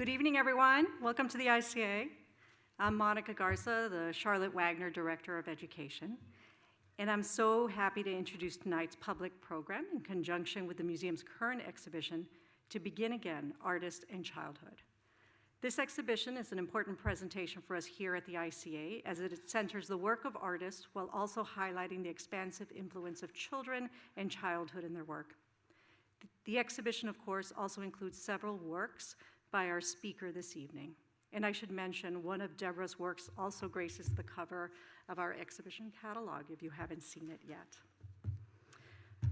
Good evening, everyone. Welcome to the ICA. I'm Monica Garza, the Charlotte Wagner Director of Education, and I'm so happy to introduce tonight's public program in conjunction with the museum's current exhibition, To Begin Again, Artist and Childhood. This exhibition is an important presentation for us here at the ICA as it centers the work of artists while also highlighting the expansive influence of children and childhood in their work. The exhibition, of course, also includes several works by our speaker this evening. And I should mention, one of Deborah's works also graces the cover of our exhibition catalog, if you haven't seen it yet.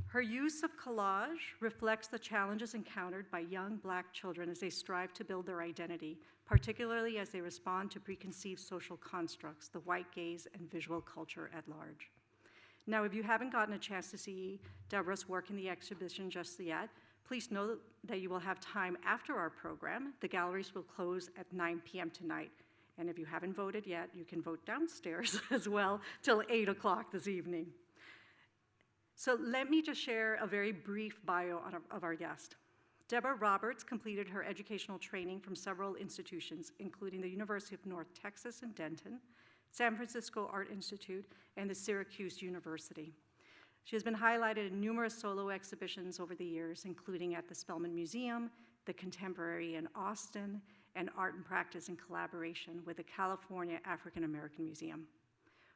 Her use of collage reflects the challenges encountered by young Black children as they strive to build their identity, particularly as they respond to preconceived social constructs, the white gaze, and visual culture at large. Now, if you haven't gotten a chance to see Deborah's work in the exhibition just yet, please know that you will have time after our program. The galleries will close at 9 p.m. tonight. And if you haven't voted yet, you can vote downstairs as well till 8 o'clock this evening. So let me just share a very brief bio of our guest. Deborah Roberts completed her educational training from several institutions, including the University of North Texas in Denton, San Francisco Art Institute, and the Syracuse University. She has been highlighted in numerous solo exhibitions over the years, including at the Spelman Museum, the Contemporary in Austin, and Art and Practice in collaboration with the California African American Museum.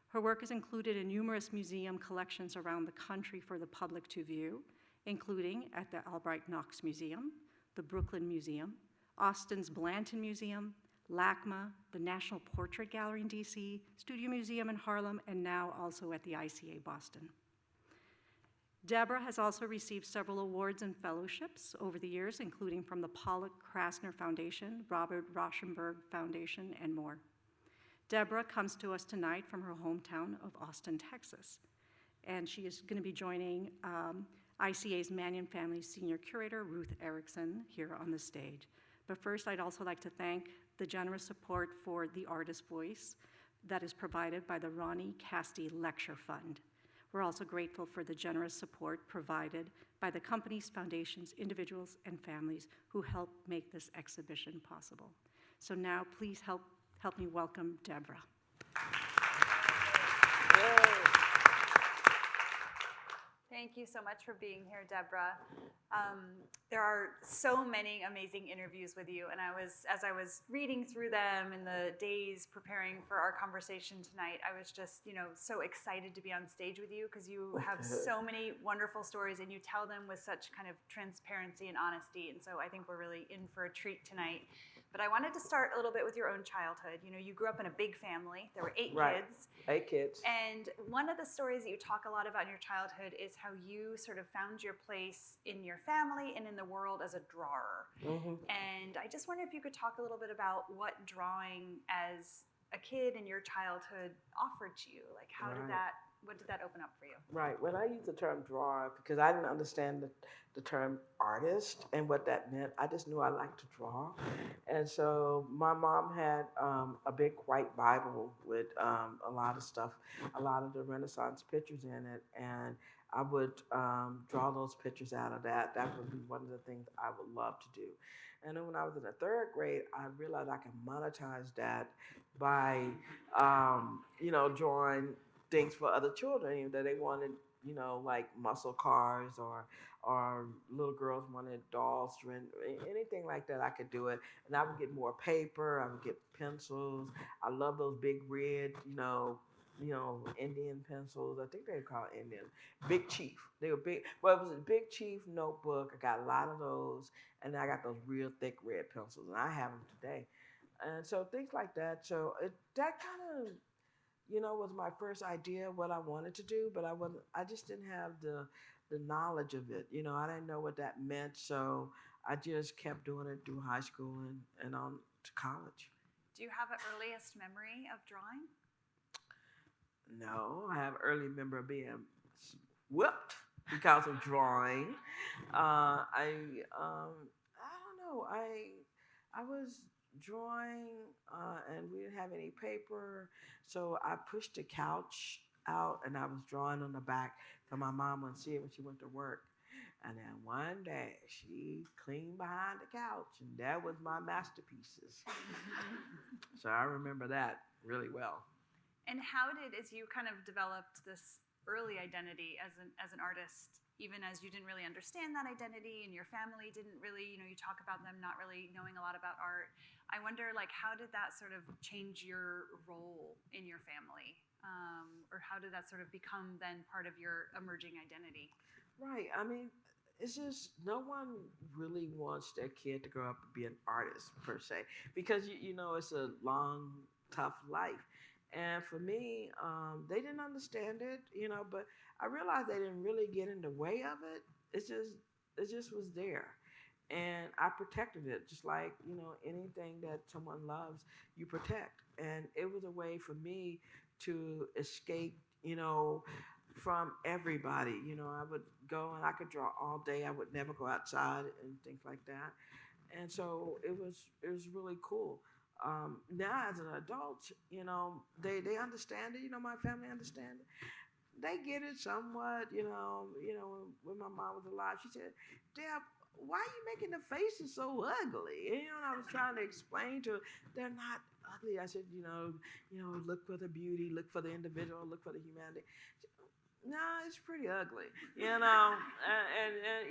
Her work is included in numerous museum collections around the country for the public to view, including at the Albright Knox Museum, the Brooklyn Museum, Austin's Blanton Museum, LACMA, the National Portrait Gallery in DC, Studio Museum in Harlem, and now also at the ICA Boston. Deborah has also received several awards and fellowships over the years, including from the Pollock-Krasner Foundation, Robert Rauschenberg Foundation, and more. Deborah comes to us tonight from her hometown of Austin, Texas, and she is going to be joining ICA's Mannion Family Senior Curator, Ruth Erickson, here on the stage. But first, I'd also like to thank the generous support for The Artist Voice that is provided by the Ronnie Casti Lecture Fund. We're also grateful for the generous support provided by the companies, foundations, individuals, and families who help make this exhibition possible. So now, please help me welcome Deborah. Thank you so much for being here, Deborah. There are so many amazing interviews with you, and as I was reading through them in the days preparing for our conversation tonight, I was just, so excited to be on stage with you because you have so many wonderful stories and you tell them with such kind of transparency and honesty, and so I think we're really in for a treat tonight. But I wanted to start a little bit with your own childhood. You grew up in a big family. There were 8 kids. 8 kids. And one of the stories that you talk a lot about in your childhood is how you sort of found your place in your family and in the world as a drawer. Mm-hmm. And I just wonder if you could talk a little bit about what drawing as a kid in your childhood offered to you. Like, what did that open up for you? Right. When I use the term drawer, because I didn't understand the term artist and what that meant, I just knew I liked to draw. And so my mom had a big white Bible with a lot of stuff, a lot of the Renaissance pictures in it. And I would draw those pictures out of that. That would be one of the things I would love to do. And then when I was in the 3rd grade, I realized I could monetize that by, drawing things for other children that they wanted, like muscle cars or little girls wanted dolls, anything like that. I could do it, and I would get more paper. I would get pencils. I love those big red, Indian pencils. I think they were called Indian. Big Chief. They were big. Well, it was a Big Chief notebook. I got a lot of those, and I got those real thick red pencils, and I have them today. And so things like that. So that kind of, was my first idea of what I wanted to do, but I just didn't have the knowledge of it. I didn't know what that meant, so I just kept doing it through high school and on to college. Do you have an earliest memory of drawing? No, I have early memory of being whooped because of drawing. I don't know. I was drawing and we didn't have any paper, so I pushed the couch out and I was drawing on the back so my mom wouldn't see it when she went to work. And then one day she cleaned behind the couch, and that was my masterpieces. So I remember that really well. And how did, as you kind of developed this early identity as an artist, even as you didn't really understand that identity and your family didn't really, you talk about them not really knowing a lot about art. I wonder, like, how did that sort of change your role in your family? Or how did that sort of become then part of your emerging identity? Right. I mean, it's just no one really wants their kid to grow up and be an artist per se, because it's a long, tough life. And for me, they didn't understand it, but I realized they didn't really get in the way of it. It just was there. And I protected it, just like, anything that someone loves, you protect. And it was a way for me to escape, from everybody. I would go and I could draw all day. I would never go outside and things like that. And so it was really cool. Now as an adult, they understand it. My family understand it. They get it somewhat. When my mom was alive, she said, "Deb, why are you making the faces so ugly?" And I was trying to explain to her, they're not ugly. I said, look for the beauty, look for the individual, look for the humanity. No, it's pretty ugly, and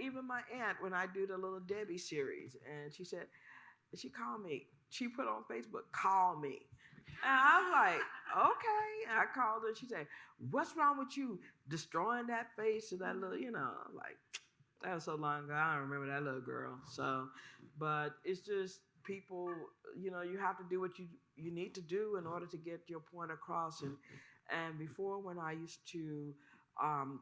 even my aunt, when I do the Little Debbie series, and she called me, she put on Facebook, "Call me." And I was like, okay. And I called her, she said, "What's wrong with you destroying that face of that little, like, that was so long ago, I don't remember that little girl. So, but it's just people, you have to do what you need to do in order to get your point across. And before, when I used to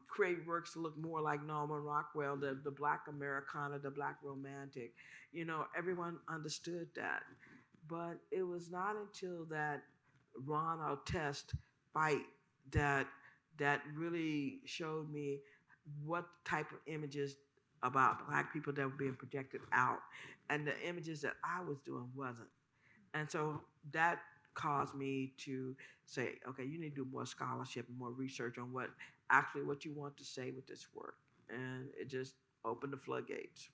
create works to look more like Norman Rockwell, the Black Americana, the Black Romantic, everyone understood that. But it was not until that Ron Test fight that really showed me what type of images about Black people that were being projected out, and the images that I was doing wasn't. And so that caused me to say, okay, you need to do more scholarship and more research on what you want to say with this work. And it just opened the floodgates.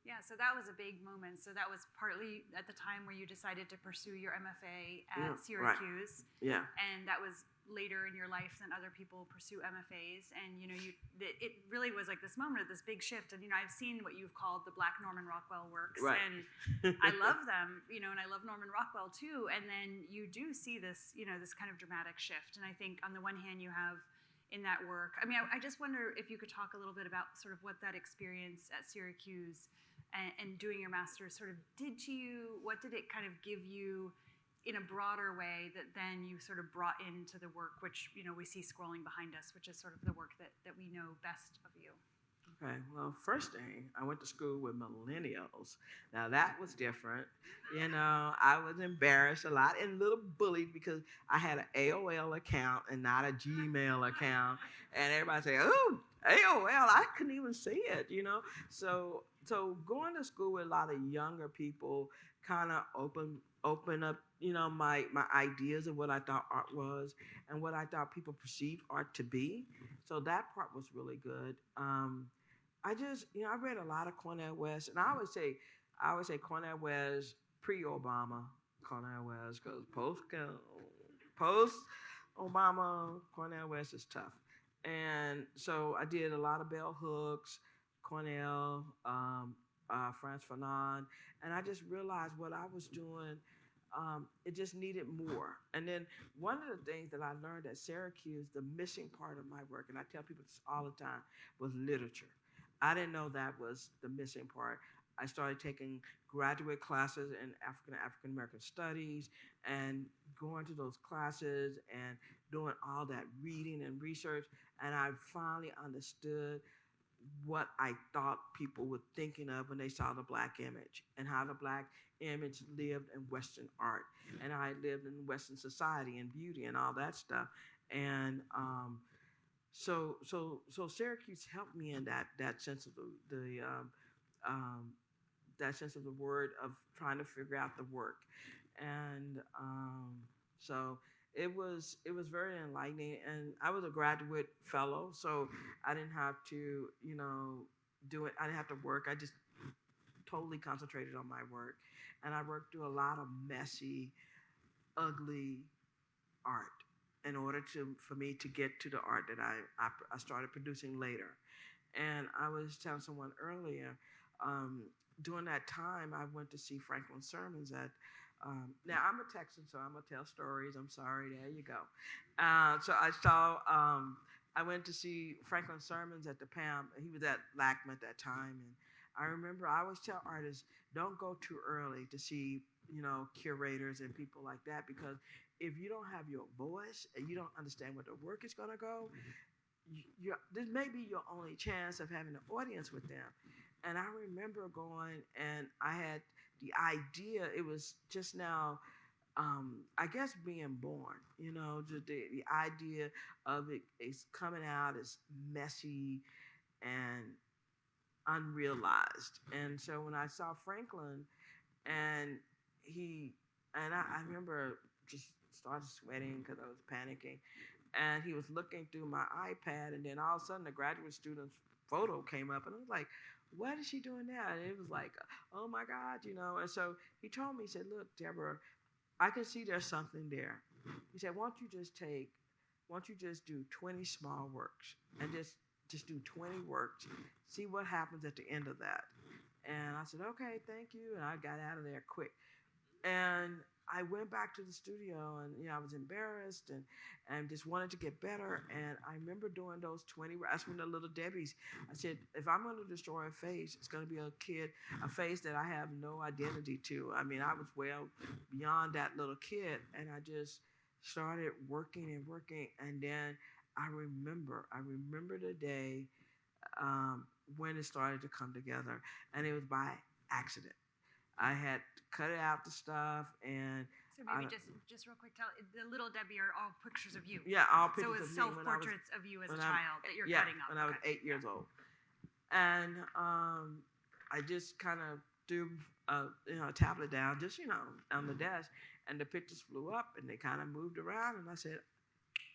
Yeah, so that was a big moment. So that was partly at the time where you decided to pursue your MFA at Syracuse. Right. Yeah. And that was later in your life than other people pursue MFAs. And, it really was like this moment of this big shift. And, I've seen what you've called the Black Norman Rockwell works. Right. And I love them, and I love Norman Rockwell too. And then you do see this, this kind of dramatic shift. And I think on the one hand, you have in that work, I just wonder if you could talk a little bit about sort of what that experience at Syracuse and doing your master's sort of did to you. What did it kind of give you in a broader way that then you sort of brought into the work, which, we see scrolling behind us, which is sort of the work that we know best of you? Okay, well, first thing, I went to school with millennials. Now, that was different. I was embarrassed a lot and a little bullied because I had an AOL account and not a Gmail account. And everybody said, "Oh, AOL, I couldn't even see it," So going to school with a lot of younger people kind of open up, my ideas of what I thought art was and what I thought people perceived art to be. So that part was really good. I read a lot of Cornel West, and I always say Cornel West pre-Obama, Cornel West, because post-Obama, Cornel West is tough. And so I did a lot of bell hooks, Cornell, Frantz Fanon, and I just realized what I was doing, it just needed more. And then one of the things that I learned at Syracuse, the missing part of my work, and I tell people this all the time, was literature. I didn't know that was the missing part. I started taking graduate classes in African American studies and going to those classes and doing all that reading and research. And I finally understood what I thought people were thinking of when they saw the Black image and how the Black image lived in Western art and how it lived in Western society and beauty and all that stuff. And so Syracuse helped me in that sense of that sense of the word of trying to figure out the work. And so it was very enlightening. And I was a graduate fellow, so I didn't have to, I didn't have to work. I just totally concentrated on my work. And I worked through a lot of messy, ugly art in order for me to get to the art that I started producing later. And I was telling someone earlier, during that time, I went to see Franklin's sermons at, now I'm a Texan, so I'm gonna tell stories. I'm sorry, there you go. So I went to see Franklin's sermons at the PAM. He was at LACMA at that time. And I remember I always tell artists, don't go too early to see, curators and people like that, because if you don't have your voice and you don't understand where the work is gonna go, this may be your only chance of having an audience with them. And I remember going, and I had the idea, it was just now, I guess being born, just the idea of it is coming out as messy and unrealized. And so when I saw Franklin, and I remember just started sweating because I was panicking. And he was looking through my iPad, and then all of a sudden the graduate student's photo came up, and I was like, what is she doing now? And it was like, oh my God, And so he told me, he said, look, Deborah, I can see there's something there. He said, why don't you just do 20 small works and just do 20 works, see what happens at the end of that. And I said, okay, thank you. And I got out of there quick. And I went back to the studio, and I was embarrassed and just wanted to get better. And I remember doing those 20. That's when the little Debbie's. I said, if I'm going to destroy a face, it's going to be a face that I have no identity to. I mean, I was well beyond that little kid, and I just started working and working. And then I remember the day when it started to come together, and it was by accident. I had cut out the stuff, and so maybe just real quick, tell the little Debbie are all pictures of you. Yeah, all pictures of me. So it's self-portraits of you as a child that you're cutting up. When I was 8 years old, and I just kind of threw a tablet down, just on the desk, and the pictures flew up, and they kind of moved around, and I said,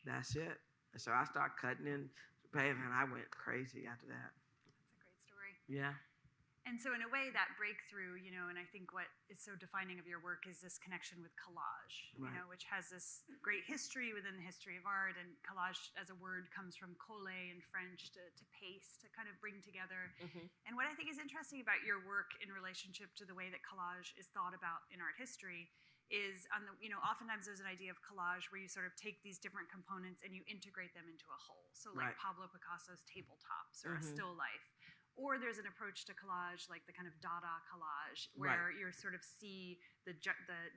"That's it." And so I started cutting in, and I went crazy after that. That's a great story. Yeah. And so in a way, that breakthrough, and I think what is so defining of your work is this connection with collage, right. Which has this great history within the history of art. And collage as a word comes from coller in French, to paste, to kind of bring together. Mm-hmm. And what I think is interesting about your work in relationship to the way that collage is thought about in art history is oftentimes there's an idea of collage where you sort of take these different components and you integrate them into a whole. So like right. Pablo Picasso's tabletops or mm-hmm. a still life. Or there's an approach to collage, like the kind of Dada collage, where right. you sort of see the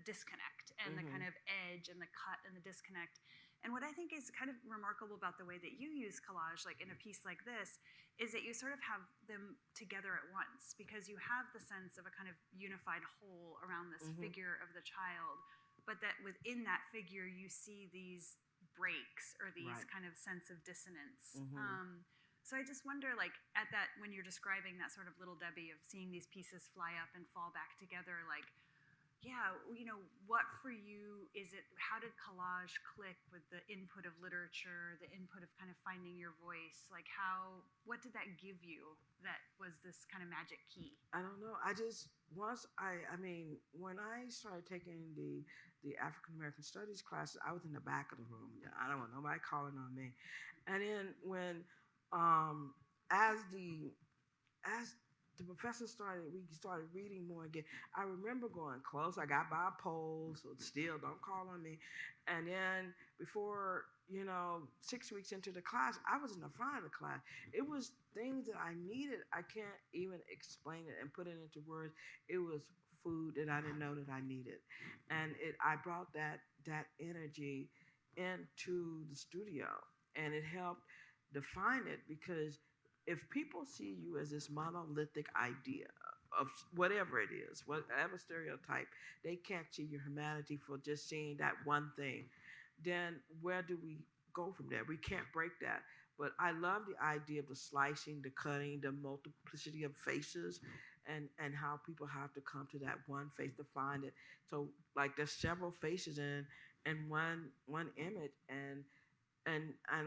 disconnect and mm-hmm. the kind of edge and the cut and the disconnect. And what I think is kind of remarkable about the way that you use collage, like in a piece like this, is that you sort of have them together at once, because you have the sense of a kind of unified whole around this mm-hmm. figure of the child, but that within that figure you see these breaks or these right. kind of sense of dissonance. Mm-hmm. So I just wonder, like, at that, when you're describing that sort of little Debbie of seeing these pieces fly up and fall back together, like, yeah, what for you is it, how did collage click with the input of literature, the input of kind of finding your voice? Like what did that give you that was this kind of magic key? I don't know. I just, when I started taking the African-American Studies classes, I was in the back of the room. I don't want nobody calling on me. And then when, as the professor we started reading more again. I remember going close. I got by a pole, so still don't call on me. And then before, 6 weeks into the class, I was in the front of the class. It was things that I needed. I can't even explain it and put it into words. It was food that I didn't know that I needed. And I brought that energy into the studio, and it helped define it, because if people see you as this monolithic idea of whatever it is, whatever stereotype, they can't see your humanity for just seeing that one thing, then where do we go from there? We can't break that. But I love the idea of the slicing, the cutting, the multiplicity of faces, and how people have to come to that one face to find it. So like there's several faces in one image, and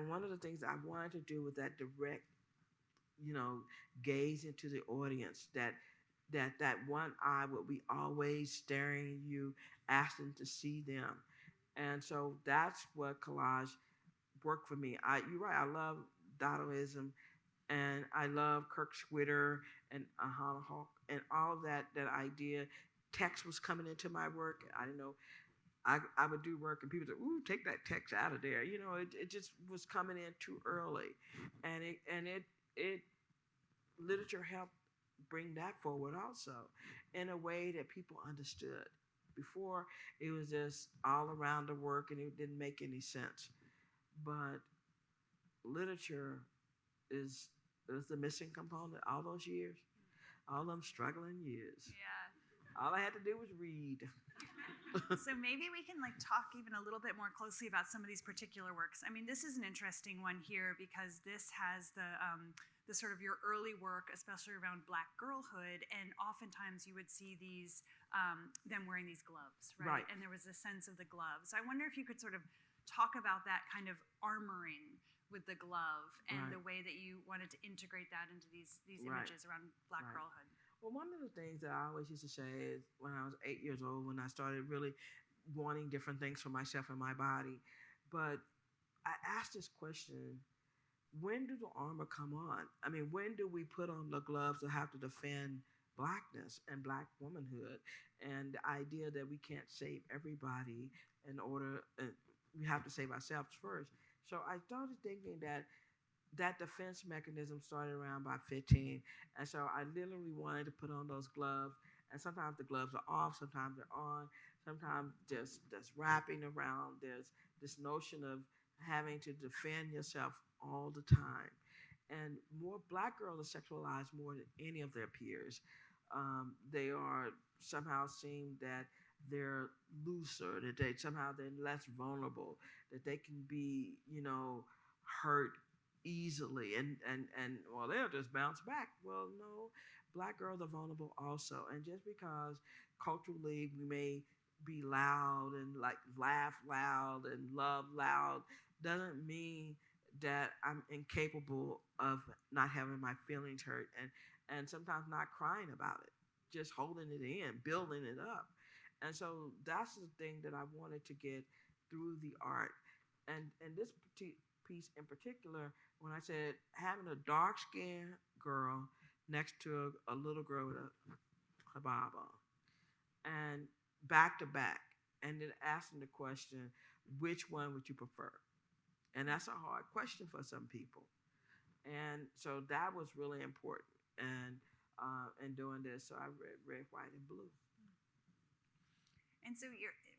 one of the things I wanted to do was that direct gaze into the audience, that one eye would be always staring at you, asking to see them. And so that's what collage worked for me. You're right, I love Dadaism, and I love Kirk Schwitter and Hannah Hawk and all of that idea. Text was coming into my work. I didn't know I would do work and people would say, "Ooh, take that text out of there." It just was coming in too early, and it literature helped bring that forward also, in a way that people understood. Before, it was just all around the work and it didn't make any sense. But literature is the missing component all those years, all them struggling years. Yeah. All I had to do was read. So maybe we can talk even a little bit more closely about some of these particular works. I mean, this is an interesting one here because this has the sort of your early work, especially around Black girlhood, and oftentimes you would see these them wearing these gloves, right? And there was a sense of the gloves. I wonder if you could sort of talk about that kind of armoring with the glove and the way that you wanted to integrate that into these images around Black girlhood. Well, one of the things that I always used to say is when I was 8 years old, when I started really wanting different things for myself and my body, but I asked this question: when do the armor come on? I mean, when do we put on the gloves to have to defend Blackness and Black womanhood, and the idea that we can't save everybody in order, we have to save ourselves first? So I started thinking that defense mechanism started around by 15. And so I literally wanted to put on those gloves. And sometimes the gloves are off, sometimes they're on, sometimes just wrapping around. There's this notion of having to defend yourself all the time. And more Black girls are sexualized more than any of their peers. They are somehow seem that they're looser, that they're less vulnerable, that they can be, hurt easily and well, they'll just bounce back. Well, no, Black girls are vulnerable also. And just because culturally we may be loud and laugh loud and love loud doesn't mean that I'm incapable of not having my feelings hurt and sometimes not crying about it, just holding it in, building it up. And so that's the thing that I wanted to get through the art. And this piece in particular, when I said having a dark-skinned girl next to a little girl with a hijab on, and back to back, and then asking the question, which one would you prefer? And that's a hard question for some people. And so that was really important. And in doing this, so I read red, white, and blue. And so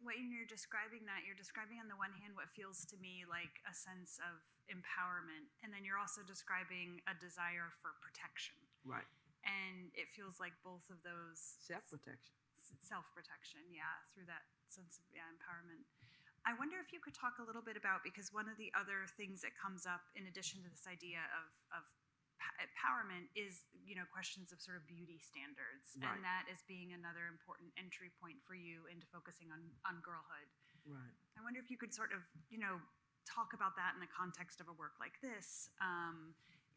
when you're describing that, you're describing on the one hand what feels to me like a sense of empowerment, and then you're also describing a desire for protection. Right. And it feels like both of those... Self-protection. Self-protection, yeah, through that sense of empowerment. I wonder if you could talk a little bit about, because one of the other things that comes up in addition to this idea of empowerment is, questions of sort of beauty standards, and that as being another important entry point for you into focusing on girlhood. Right. I wonder if you could sort of, talk about that in the context of a work like this,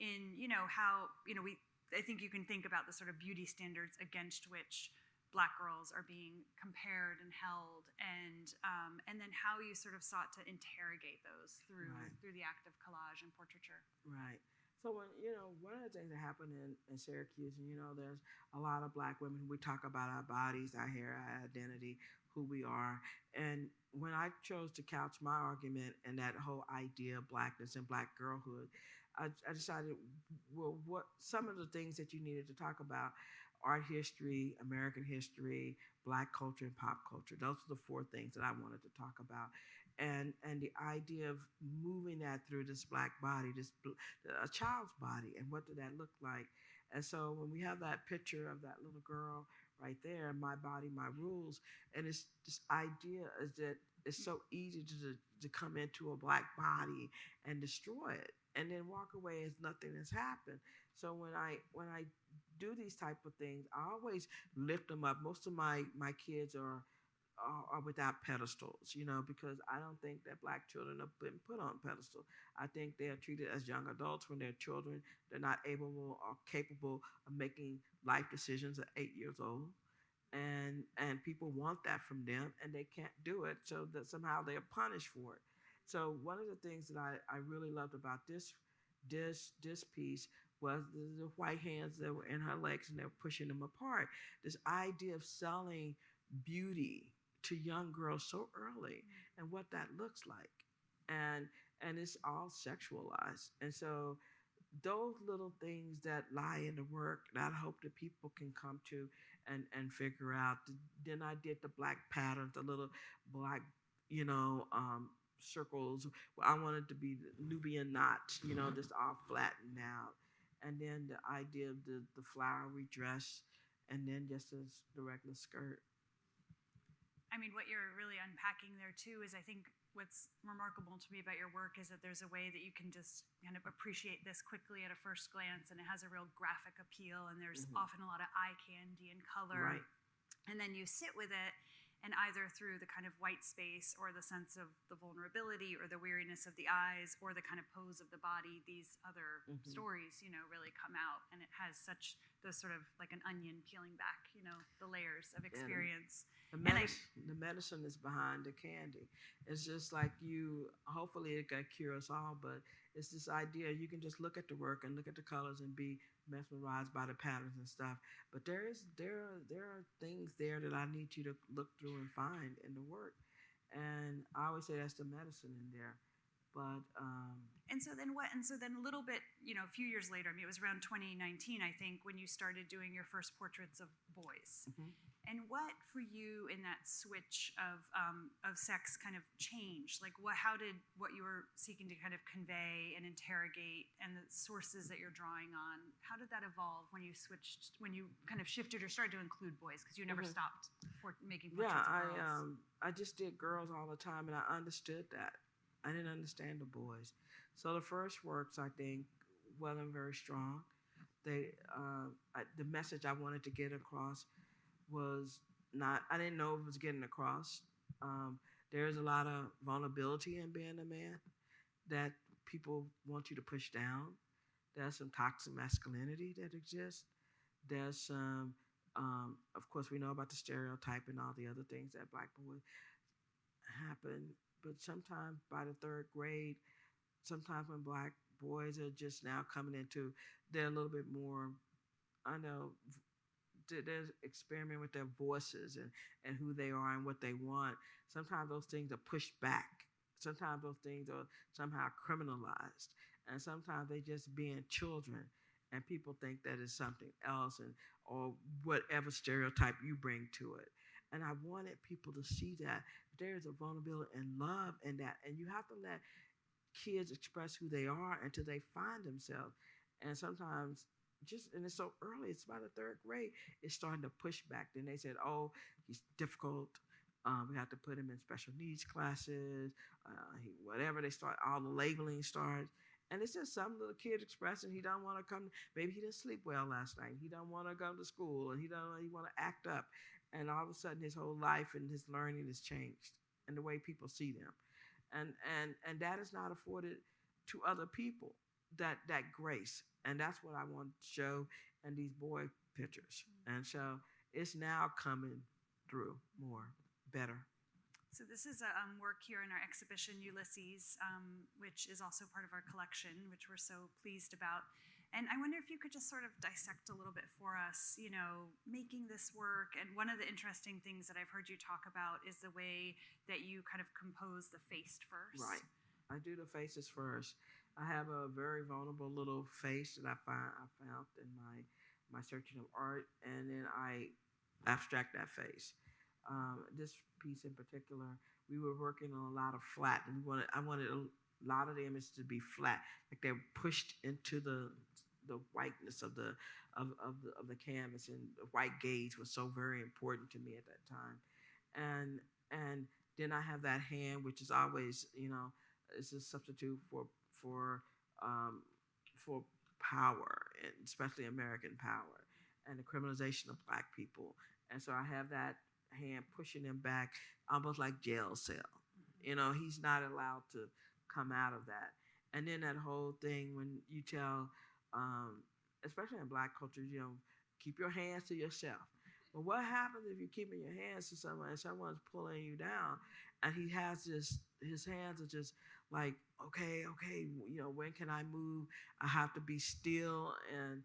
in, how, I think you can think about the sort of beauty standards against which Black girls are being compared and held, and then how you sort of sought to interrogate those through the act of collage and portraiture. Right. So when, one of the things that happened in Syracuse, and there's a lot of Black women, we talk about our bodies, our hair, our identity, who we are. And when I chose to couch my argument and that whole idea of Blackness and Black girlhood, I decided, well, what some of the things that you needed to talk about: art history, American history, Black culture, and pop culture. Those are the four things that I wanted to talk about. And the idea of moving that through this Black body, a child's body, and what did that look like? And so when we have that picture of that little girl right there, my body, my rules, and it's this idea is that it's so easy to come into a Black body and destroy it, and then walk away as nothing has happened. So when I do these type of things, I always lift them up. Most of my kids are are without pedestals, because I don't think that Black children have been put on pedestal. I think they are treated as young adults when they're children. They're not able or capable of making life decisions at 8 years old. And people want that from them, and they can't do it, so that somehow they are punished for it. So one of the things that I really loved about this piece was the white hands that were in her legs and they were pushing them apart. This idea of selling beauty to young girls so early and what that looks like. And it's all sexualized. And so those little things that lie in the work that I hope that people can come to and figure out. Then I did the black patterns, the little black, circles. I wanted to be the Nubian knots, just all flattened out. And then the idea of the flowery dress, and then just as the regular skirt. I mean, what you're really unpacking there too is, I think, what's remarkable to me about your work is that there's a way that you can just kind of appreciate this quickly at a first glance, and it has a real graphic appeal, and there's often a lot of eye candy and color. Right. And then you sit with it, and either through the kind of white space or the sense of the vulnerability or the weariness of the eyes or the kind of pose of the body, these other stories, really come out. And it has such those sort of like an onion peeling back, the layers of experience. The medicine is behind the candy. It's just like hopefully it can cure us all, but it's this idea you can just look at the work and look at the colors and be mesmerized by the patterns and stuff. But there are things there that I need you to look through and find in the work. And I always say that's the medicine in there. But and so then a little bit, a few years later, I mean, it was around 2019, I think, when you started doing your first portraits of boys. And what for you in that switch of sex kind of changed? Like how did what you were seeking to kind of convey and interrogate and the sources that you're drawing on, how did that evolve when you kind of shifted or started to include boys? Because you never stopped making portraits of girls. I just did girls all the time, and I understood that. I didn't understand the boys. So the first works, I think, wasn't very strong. The message I wanted to get across was not, I didn't know it was getting across. There's a lot of vulnerability in being a man that people want you to push down. There's some toxic masculinity that exists. There's some, of course, we know about the stereotype and all the other things that Black boys happen. But sometimes by the third grade, sometimes when Black boys are just now coming into, they're a little bit more, they're experimenting with their voices and who they are and what they want. Sometimes those things are pushed back. Sometimes those things are somehow criminalized. And sometimes they just being children, and people think that is something else, or whatever stereotype you bring to it. And I wanted people to see that there's a vulnerability and love in that. And you have to let kids express who they are until they find themselves. And sometimes and it's so early, it's about the third grade, it's starting to push back. Then they said, oh, he's difficult. We have to put him in special needs classes, whatever. They start, all the labeling starts. And it's just some little kid expressing he don't want to come. Maybe he didn't sleep well last night. He don't want to go to school, and he want to act up. And all of a sudden, his whole life and his learning has changed, and the way people see them, and that is not afforded to other people. That grace, and that's what I want to show in these boy pictures. And so it's now coming through more, better. So this is a work here in our exhibition, Ulysses, which is also part of our collection, which we're so pleased about. And I wonder if you could just sort of dissect a little bit for us, making this work. And one of the interesting things that I've heard you talk about is the way that you kind of compose the face first. Right. I do the faces first. I have a very vulnerable little face that I found in my searching of art, and then I abstract that face. This piece in particular, we were working on a lot of flat, and I wanted a lot of the images to be flat, like they're pushed into the whiteness of the canvas, and the white gaze was so very important to me at that time. And then I have that hand, which is always, is a substitute for power, and especially American power, and the criminalization of Black people. And so I have that hand pushing him back, almost like jail cell. You know, he's not allowed to come out of that. And then that whole thing when you tell, especially in Black culture, you know, keep your hands to yourself. But what happens if you're keeping your hands to someone and someone's pulling you down, and he has this, his hands are just like, okay, you know, when can I move? I have to be still, and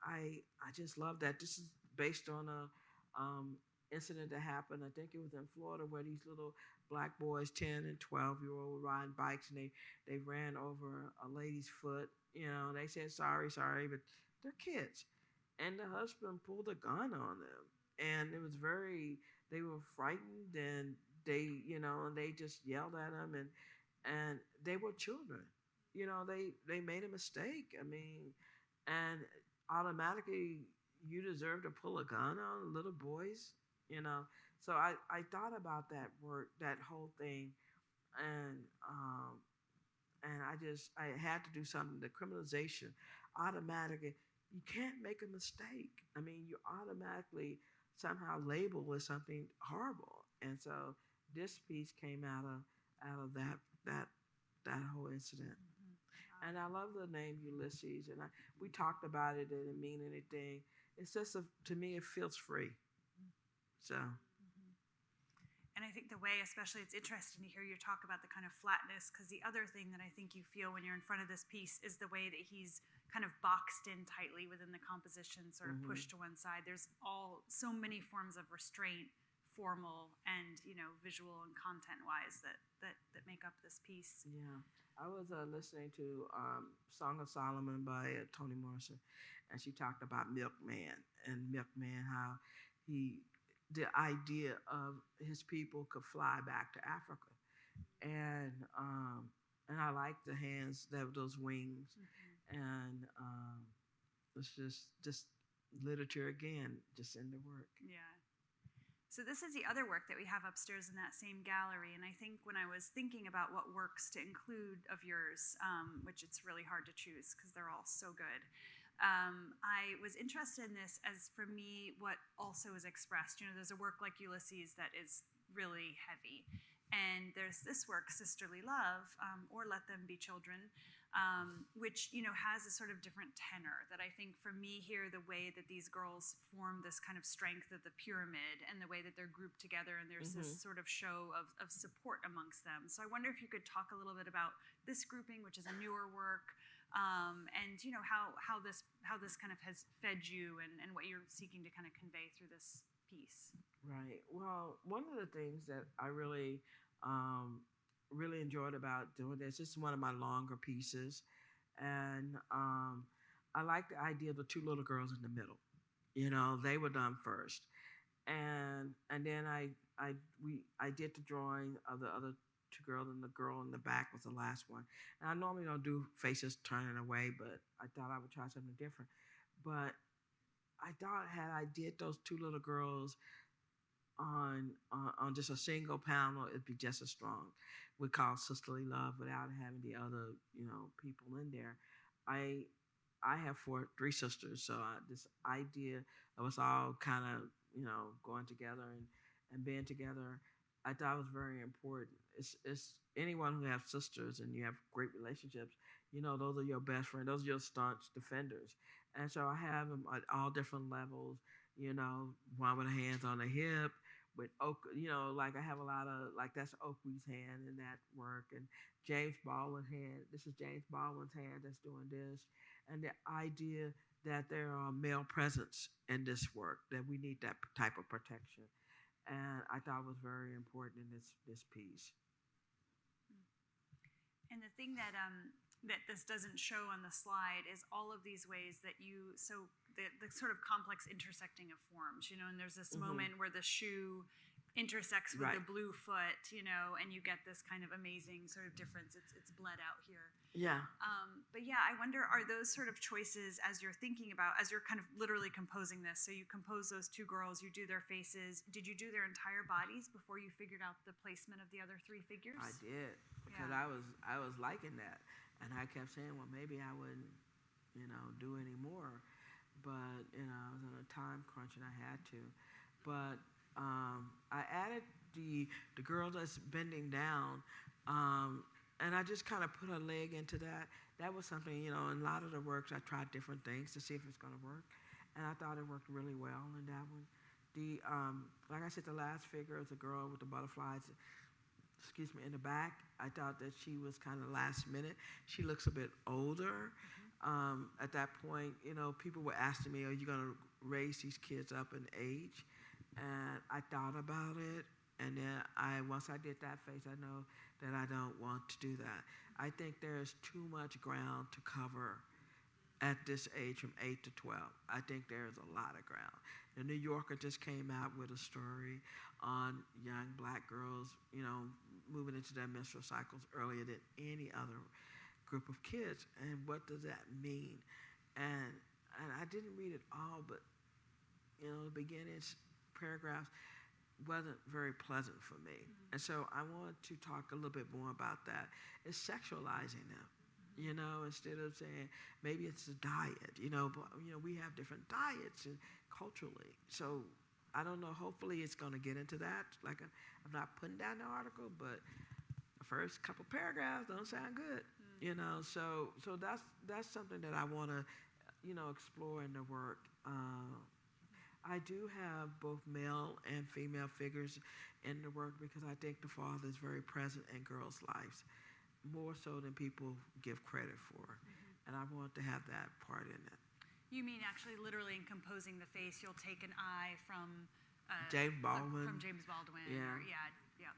I just love that. This is based on a incident that happened. I think it was in Florida, where these little Black boys, 10 and 12-year-old, were riding bikes, and they ran over a lady's foot. You know, they said sorry, but they're kids. And the husband pulled a gun on them, and it was they were frightened, and they, you know, and they just yelled at him, and they were children. You know, they made a mistake. I mean, and automatically you deserve to pull a gun on little boys, you know. So I thought about that work, that whole thing, and I had to do something. The criminalization, automatically, you can't make a mistake. I mean, you automatically somehow label as something horrible, and so this piece came out of that whole incident. And I love the name Ulysses, and we talked about it. It didn't mean anything. It's just to me, it feels free. So. And I think the way, especially, it's interesting to hear you talk about the kind of flatness, because the other thing that I think you feel when you're in front of this piece is the way that he's kind of boxed in tightly within the composition, sort of pushed to one side. There's so many forms of restraint, formal and, you know, visual and content-wise, that make up this piece. Yeah. I was listening to Song of Solomon by Toni Morrison, and she talked about Milkman, how the idea of his people could fly back to Africa, and I like the hands, those wings, and it's just literature again, just in the work. Yeah. So this is the other work that we have upstairs in that same gallery, and I think when I was thinking about what works to include of yours, which it's really hard to choose because they're all so good, I was interested in this as, for me, what also is expressed. You know, there's a work like Ulysses that is really heavy, and there's this work, Sisterly Love, or Let Them Be Children, which, you know, has a sort of different tenor that I think, for me here, the way that these girls form this kind of strength of the pyramid, and the way that they're grouped together, and there's this sort of show of support amongst them. So I wonder if you could talk a little bit about this grouping, which is a newer work, and, you know, how this kind of has fed you, and what you're seeking to kind of convey through this piece. Right. Well, one of the things that I really enjoyed about doing this. This is one of my longer pieces, and I like the idea of the two little girls in the middle. You know, they were done first, and then I did the drawing of the other two girls, and the girl in the back was the last one. And I normally don't do faces turning away, but I thought I would try something different. But I thought I did those two little girls on just a single panel, it'd be just as strong. We call Sisterly Love without having the other, you know, people in there. I have three sisters, so this idea of us all kind of, you know, going together and being together, I thought was very important. It's anyone who has sisters and you have great relationships, you know, those are your best friends, those are your staunch defenders. And so I have them at all different levels, you know, one with hands on the hip, with Oak, you know, like I have a lot of, like that's Oakley's hand in that work, and James Baldwin's hand. This is James Baldwin's hand that's doing this. And the idea that there are male presence in this work, that we need that type of protection. And I thought was very important in this piece. And the thing that this doesn't show on the slide is all of these ways that the sort of complex intersecting of forms, you know, and there's this moment where the shoe intersects with the blue foot, you know, and you get this kind of amazing sort of difference. It's bled out here. Yeah. But yeah, I wonder, are those sort of choices, as you're thinking about, as you're kind of literally composing this, so you compose those two girls, you do their faces, did you do their entire bodies before you figured out the placement of the other three figures? I did, because I was liking that. And I kept saying, well, maybe I wouldn't, you know, do any more. But, you know, I was on a time crunch and I had to. But I added the girl that's bending down, and I just kind of put her leg into that. That was something, in a lot of the works I tried different things to see if it's going to work, and I thought it worked really well in that one. Like I said, the last figure is a girl with the butterflies, in the back. I thought that she was kind of last minute. She looks a bit older. At that point, people were asking me, are you going to raise these kids up in age? And I thought about it, and then once I did that face, I know that I don't want to do that. I think there's too much ground to cover at this age from 8 to 12. I think there's a lot of ground. The New Yorker just came out with a story on young black girls, moving into their menstrual cycles earlier than any other group of kids. And what does that mean? And I didn't read it all, but, the beginning paragraphs wasn't very pleasant for me. Mm-hmm. And so I want to talk a little bit more about that. It's sexualizing them. Instead of saying maybe it's a diet, but we have different diets and culturally. So I don't know. Hopefully, it's going to get into that. Like I'm not putting down the article, but the first couple paragraphs don't sound good. Mm-hmm. So that's something that I want to, explore in the work. I do have both male and female figures in the work because I think the father is very present in girls' lives, more so than people give credit for. Mm-hmm. And I want to have that part in it. You mean actually literally in composing the face, you'll take an eye from James Baldwin. From James Baldwin. Yeah. Yeah.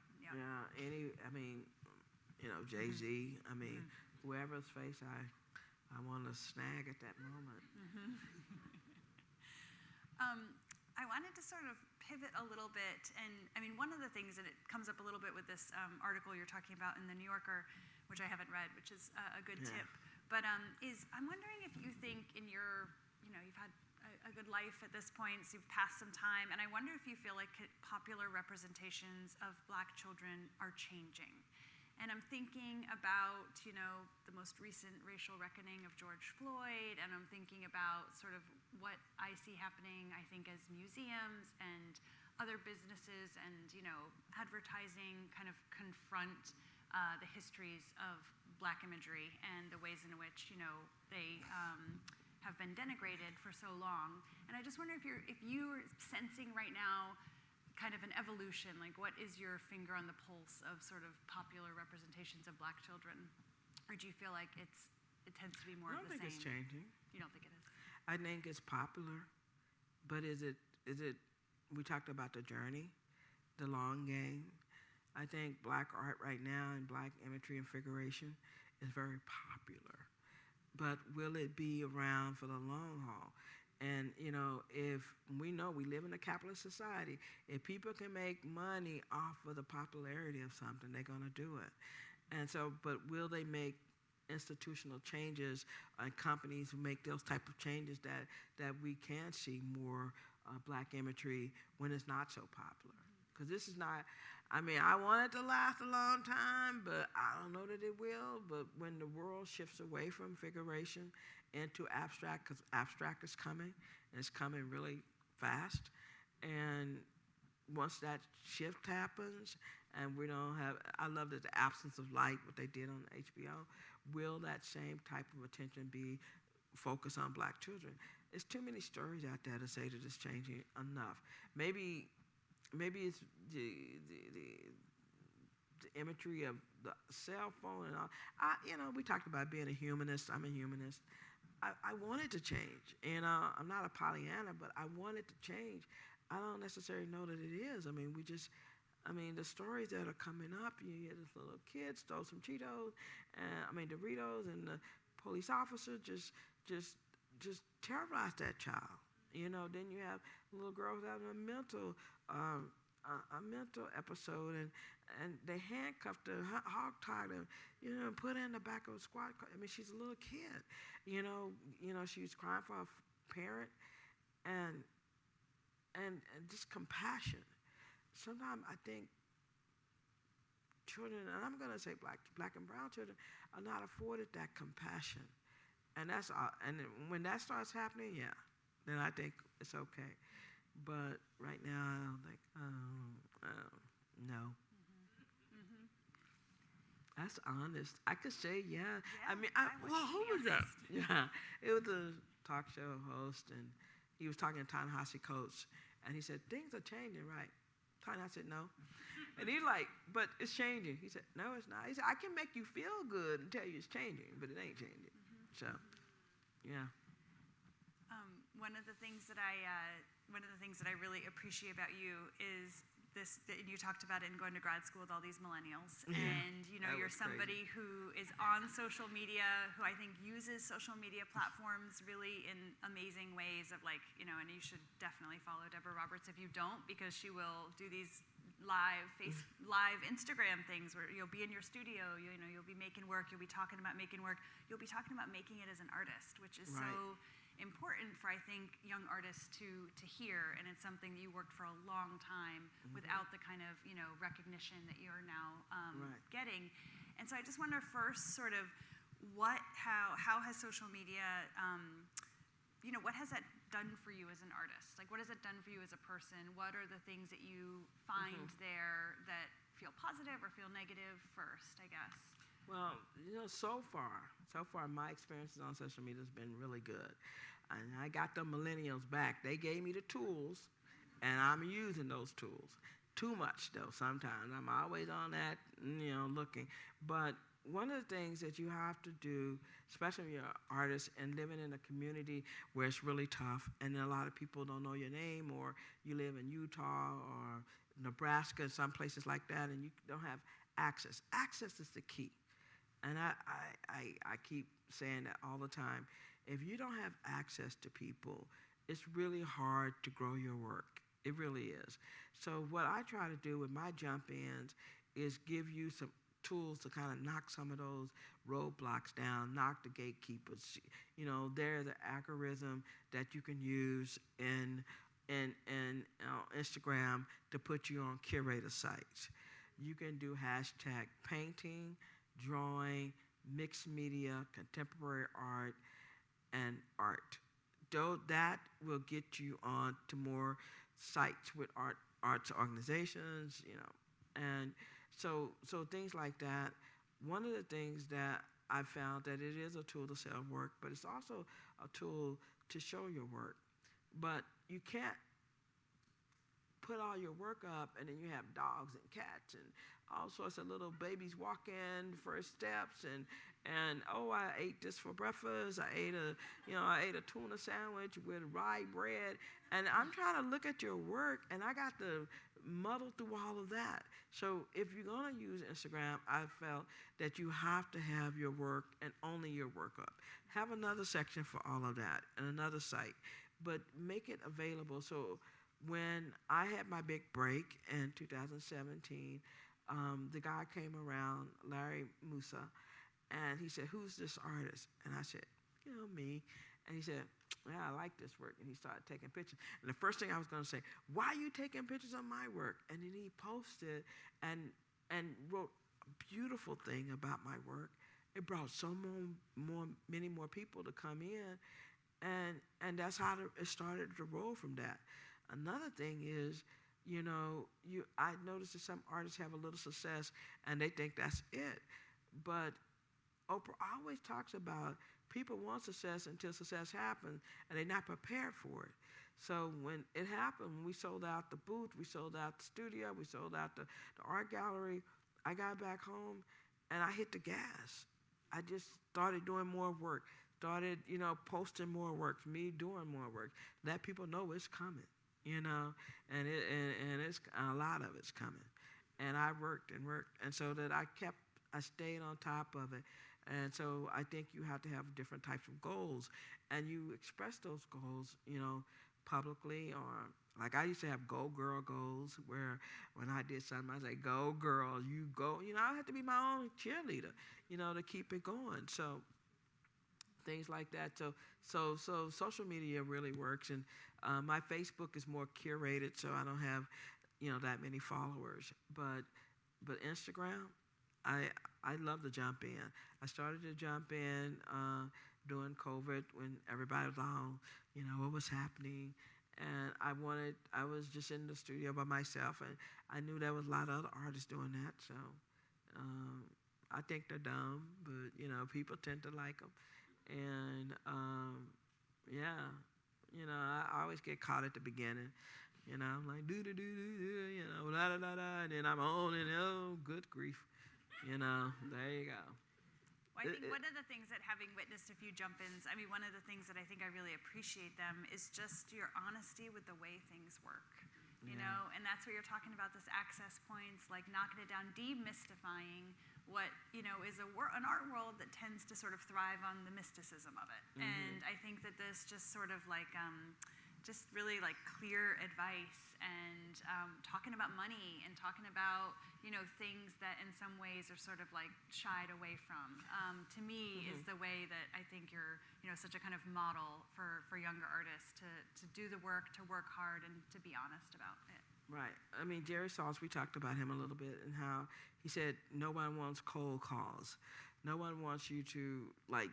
Jay-Z. Mm-hmm. Whoever's face I want to snag at that moment. Mm-hmm. I wanted to sort of pivot a little bit, and one of the things, and it comes up a little bit with this article you're talking about in the New Yorker, which I haven't read, which is a good tip. But I'm wondering if you think in your, you've had a good life at this point, so you've passed some time, and I wonder if you feel like popular representations of black children are changing. And I'm thinking about, the most recent racial reckoning of George Floyd, and I'm thinking about sort of what I see happening, I think, as museums and other businesses and, advertising kind of confront the histories of black imagery and the ways in which, they have been denigrated for so long. And I just wonder if you're sensing right now kind of an evolution, like what is your finger on the pulse of sort of popular representations of black children? Or do you feel like it tends to be more of the same? I don't think it's changing. You don't think it is? I think it's popular, but is it, we talked about the journey, the long game. I think black art right now and black imagery and figuration is very popular, but will it be around for the long haul? And, if we live in a capitalist society, if people can make money off of the popularity of something, they're going to do it. And so, but will they make institutional changes and companies who make those type of changes that we can see more black imagery when it's not so popular? Because this is not, I want it to last a long time, but I don't know that it will. But when the world shifts away from figuration into abstract, because abstract is coming, and it's coming really fast. And once that shift happens, and we don't have, I love that the absence of light, what they did on HBO, will that same type of attention be focused on black children? There's too many stories out there to say that it's changing enough. Maybe it's the imagery of the cell phone and all. We talked about being a humanist. I'm a humanist. I want it to change. And I'm not a Pollyanna, but I want it to change. I don't necessarily know that it is. The stories that are coming up, you hear this little kid stole some Cheetos, Doritos, and the police officer just terrorized that child. Then you have little girls having a mental episode, and they handcuffed her, hog-tied her, and put her in the back of a squad car. She's a little kid. She was crying for her parent, and just compassion. Sometimes I think children, and I'm going to say black and brown children, are not afforded that compassion. And that's all. And when that starts happening, then I think it's okay. but right now, like, no. That's honest. I could say, yeah. I mean, who was that? Yeah, it was a talk show host, and he was talking to Ta-Nehisi Coates, and he said, things are changing, right? Ta-Nehisi said, no. And he's like, but it's changing. He said, no, it's not. He said, I can make you feel good and tell you it's changing, but it ain't changing. So, yeah. One of the things that I really appreciate about you is this, that you talked about it in going to grad school with all these millennials. Yeah, And you're somebody who is on social media, who I think uses social media platforms really in amazing ways of and you should definitely follow Deborah Roberts if you don't, because she will do these live Instagram things where you'll be in your studio, you'll be making work, you'll be talking about making work, you'll be talking about making it as an artist, which is so important for, I think, young artists to hear, and it's something that you worked for a long time without the kind of recognition that you're now getting. And so I just wonder first, sort of, how has social media, what has that done for you as an artist? Like, what has it done for you as a person? What are the things that you find there that feel positive or feel negative first, I guess? Well, so far, my experiences on social media has been really good. And I got the millennials back. They gave me the tools, and I'm using those tools. Too much, though, sometimes. I'm always on that, looking. But one of the things that you have to do, especially when you're an artist and living in a community where it's really tough, and a lot of people don't know your name, or you live in Utah or Nebraska, some places like that, and you don't have access. Access is the key. And I keep saying that all the time. If you don't have access to people, it's really hard to grow your work. It really is. So what I try to do with my jump-ins is give you some tools to kind of knock some of those roadblocks down, knock the gatekeepers. There's an algorithm that you can use in Instagram to put you on curator sites. You can do hashtag painting, drawing, mixed media, contemporary art, and art. Though that will get you on to more sites with arts organizations, and so things like that. One of the things that I found that it is a tool to sell work, but it's also a tool to show your work. But you can't put all your work up and then you have dogs and cats and all sorts of little babies walk in, first steps, and I ate this for breakfast. I ate a tuna sandwich with rye bread, and I'm trying to look at your work, and I got to muddle through all of that. So if you're gonna use Instagram, I felt that you have to have your work and only your work up. Have another section for all of that and another site, but make it available. So when I had my big break in 2017, the guy came around, Larry Musa, and he said, "Who's this artist?" And I said, me. And he said, "Yeah, I like this work." And he started taking pictures. And the first thing I was going to say, "Why are you taking pictures of my work?" And then he posted and wrote a beautiful thing about my work. It brought many more people to come in, and that's how it started to roll from that. Another thing is, I noticed that some artists have a little success and they think that's it. But Oprah always talks about people want success until success happens and they're not prepared for it. So when it happened, we sold out the booth, we sold out the studio, we sold out the art gallery. I got back home and I hit the gas. I just started doing more work, started, posting more work, me doing more work. Let people know it's coming. And it's a lot of it's coming, and I worked, and so that I stayed on top of it, and so I think you have to have different types of goals, and you express those goals, publicly, or like I used to have go girl goals, where when I did something I say go girl, you go, I have to be my own cheerleader, to keep it going, so things like that. So social media really works, and my Facebook is more curated, so I don't have, that many followers. But Instagram, I love to jump in. I started to jump in during COVID when everybody was on, what was happening, And I was just in the studio by myself, and I knew there was a lot of other artists doing that. So I think they're dumb, but people tend to like them. And yeah, I always get caught at the beginning. I'm like do do do do, la da da da, and then I'm on, and oh, good grief, there you go. Well, I think one of the things that, having witnessed a few jump-ins, I mean, one of the things that I think I really appreciate them is just your honesty with the way things work, you know? And that's what you're talking about, this access points, like knocking it down, demystifying what, is an art world that tends to sort of thrive on the mysticism of it. Mm-hmm. And I think that this just sort of like, just really like clear advice and talking about money and talking about things that in some ways are sort of like shied away from, to me is the way that I think you're such a kind of model for younger artists to do the work, to work hard, and to be honest about it. Right. I mean, Jerry Saltz, we talked about him a little bit, and how he said no one wants cold calls. No one wants you to like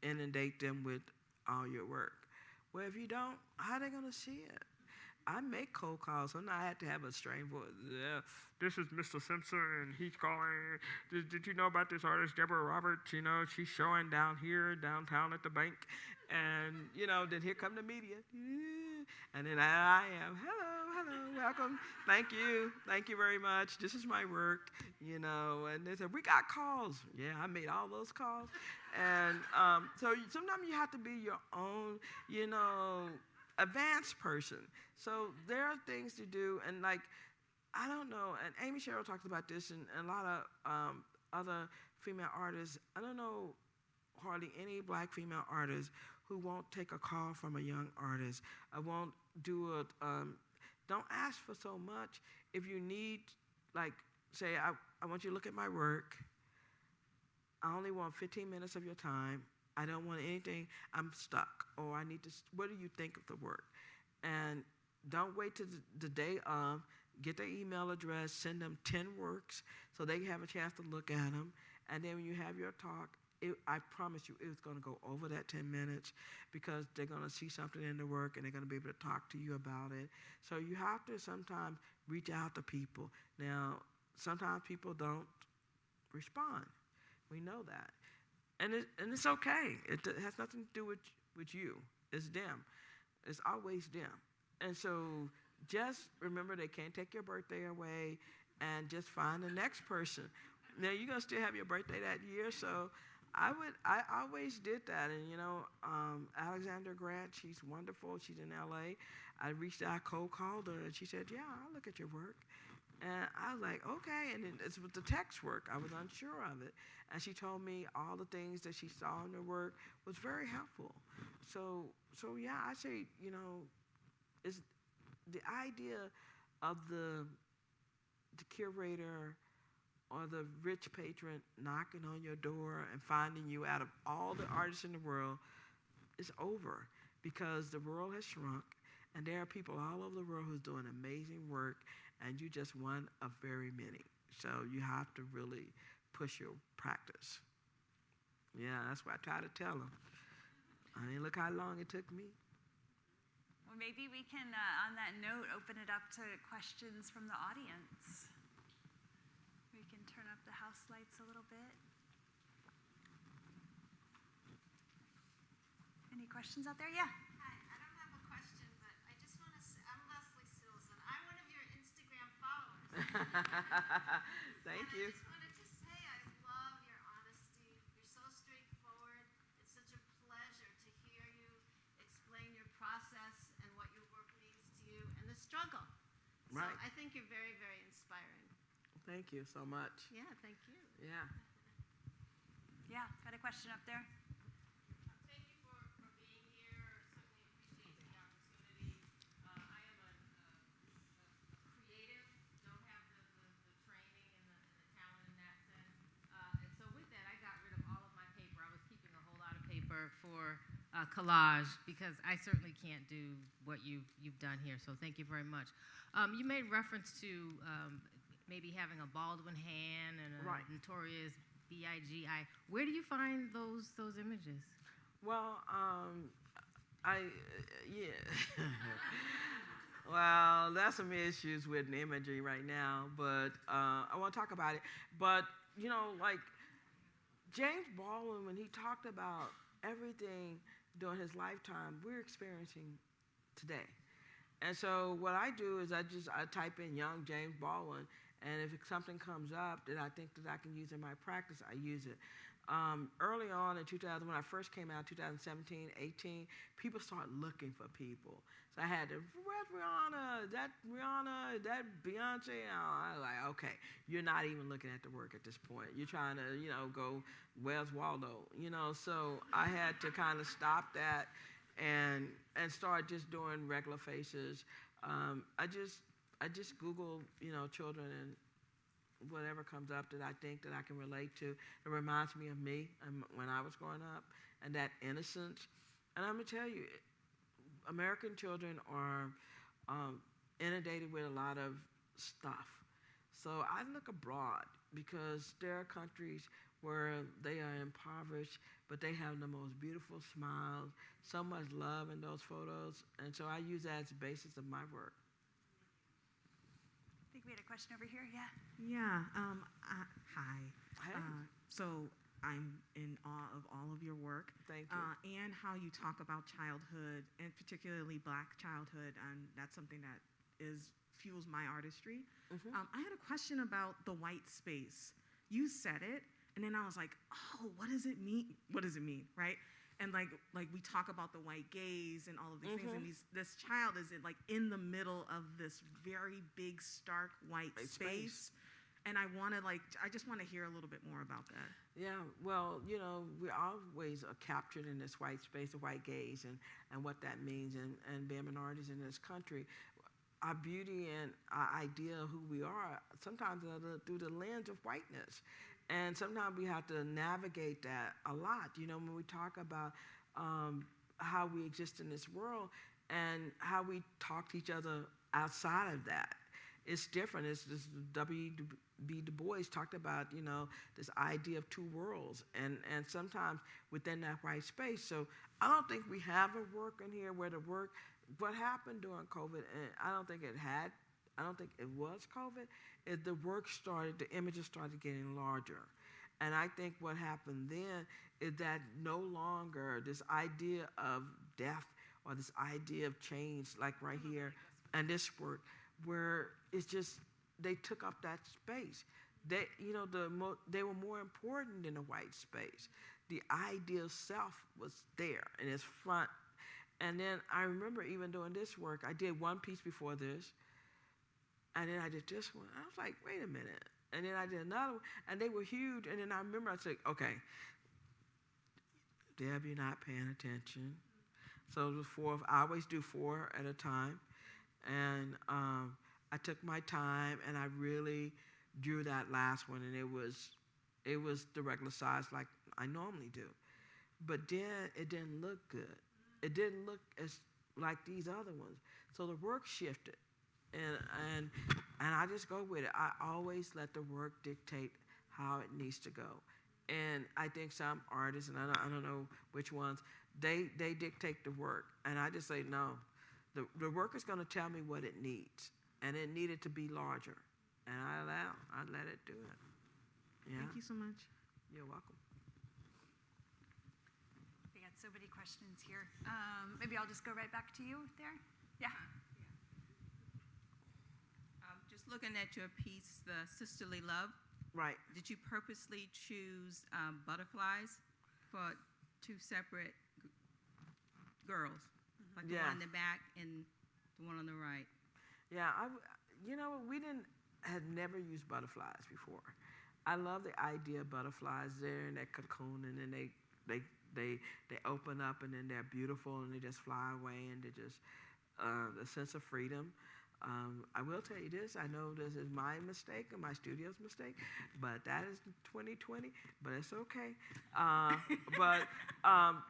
inundate them with all your work. Well, if you don't, how are they going to see it? I make cold calls, and I had to have a strange voice. Yeah, this is Mr. Simpson, and he's calling. Did you know about this artist, Deborah Roberts? She's showing downtown at the bank. And, then here come the media. And then I am, hello, welcome. Thank you very much. This is my work, And they said, we got calls. Yeah, I made all those calls. And so sometimes you have to be your own, advanced person. So there are things to do, and like, I don't know, and Amy Sherrill talked about this, and a lot of other female artists. I don't know hardly any black female artists who won't take a call from a young artist. I won't do don't ask for so much. If you need, like, say, I want you to look at my work. I only want 15 minutes of your time. I don't want anything. I'm stuck, or I need to. What do you think of the work? And don't wait till the day of. Get their email address. Send them 10 works so they have a chance to look at them. And then when you have your talk, I promise you, it's going to go over that 10 minutes because they're going to see something in the work and they're going to be able to talk to you about it. So you have to sometimes reach out to people. Now, sometimes people don't respond. We know that. And it's okay. It has nothing to do with you. It's them. It's always them. And so just remember, they can't take your birthday away, and just find the next person. Now, you're going to still have your birthday that year, so I always did that. And, Alexandra Grant, she's wonderful. She's in L.A. I reached out, cold called her, and she said, yeah, I'll look at your work. And I was like, okay. And then it's with the text work. I was unsure of it. And she told me all the things that she saw in the work was very helpful. So yeah, I say, it's the idea of the curator or the rich patron knocking on your door and finding you out of all the artists in the world is over, because the world has shrunk, and there are people all over the world who's doing amazing work, and you just one of very many. So you have to really push your practice. Yeah, that's what I try to tell them. I mean, look how long it took me. Well, maybe we can, on that note, open it up to questions from the audience. We can turn up the house lights a little bit. Any questions out there? Yeah. Hi, I don't have a question, but I just want to say, I'm Leslie Sills, and I'm one of your Instagram followers. Thank you. I just wanted to say I love your honesty. You're so straightforward. It's such a pleasure to hear you explain your process and what your work means to you and the struggle. Right. So I think you're very, very inspiring. Thank you so much. Yeah, thank you. Yeah. Yeah, got a question up there? Thank you for being here. Certainly appreciate the opportunity. I am a creative, don't have the training and the talent in that sense. And so with that, I got rid of all of my paper. I was keeping a whole lot of paper for collage, because I certainly can't do what you've done here. So thank you very much. You made reference to maybe having a Baldwin hand and a notorious B.I.G.I. Where do you find those images? Well, Yeah. Well, that's some issues with the imagery right now, but I want to talk about it. But, you know, like James Baldwin, when he talked about everything during his lifetime, we're experiencing today. And so what I do is I type in young James Baldwin, and if something comes up that I think that I can use in my practice, I use it. Early on in 2000, when I first came out, 2017, 18, people started looking for people. So I had to, where's Rihanna? That Beyonce? I was like, okay, you're not even looking at the work at this point. You're trying to, you know, go, where's Waldo? You know, so I had to kind of stop that and start just doing regular faces. I just Google, you know, children and whatever comes up that I think that I can relate to. It reminds me of me when I was growing up and that innocence. And I'm going to tell you, American children are inundated with a lot of stuff. So I look abroad because there are countries where they are impoverished, but they have the most beautiful smiles, so much love in those photos. And so I use that as the basis of my work. I think we had a question over here. Yeah. Yeah. Hi. Hey. So I'm in awe of all of your work. Thank you. And how you talk about childhood, and particularly Black childhood, and that's something that fuels my artistry. Mm-hmm. I had a question about the white space. You said it, and then I was like, oh, what does it mean? What does it mean, right? And like we talk about the white gaze and all of these things, and this child is in the middle of this very big, stark white space. And I just want to hear a little bit more about that. Yeah, well, you know, we always are captured in this white space, the white gaze, and what that means, and being minorities in this country. Our beauty and our idea of who we are sometimes through the lens of whiteness. And sometimes we have to navigate that a lot. You know, when we talk about how we exist in this world and how we talk to each other outside of that, it's different. It's this W.B. Du Bois talked about, you know, this idea of two worlds, and sometimes within that white space. So I don't think we have a work in here where what happened during COVID, and I don't think it was COVID, is the images started getting larger. And I think what happened then is that no longer this idea of death or this idea of change, like right here, and this work, where it's just, they took up that space. They, you know, they were more important than the white space. The idea of self was there in its front. And then I remember even doing this work, I did one piece before this, and then I did this one. I was like, wait a minute. And then I did another one, and they were huge. And then I remember I said, okay, Deb, you're not paying attention. So it was 4. I always do 4 at a time. And I took my time, and I really drew that last one, and it was the regular size like I normally do. But then it didn't look good. It didn't look as like these other ones. So the work shifted. And I just go with it. I always let the work dictate how it needs to go. And I think some artists, and I don't know which ones, they dictate the work. And I just say, no, the work is going to tell me what it needs. And it needed to be larger. And I let it do it. Yeah. Thank you so much. You're welcome. We got so many questions here. Maybe I'll just go right back to you there. Yeah. Just looking at your piece, The Sisterly Love. Right. Did you purposely choose butterflies for 2 separate girls? Like the one in the back and the one on the right? Yeah, you know, had never used butterflies before. I love the idea of butterflies. They're in that cocoon, and then they open up, and then they're beautiful, and they just fly away, and they just a sense of freedom. I will tell you this, I know this is my mistake and my studio's mistake, but that is 2020, but it's okay.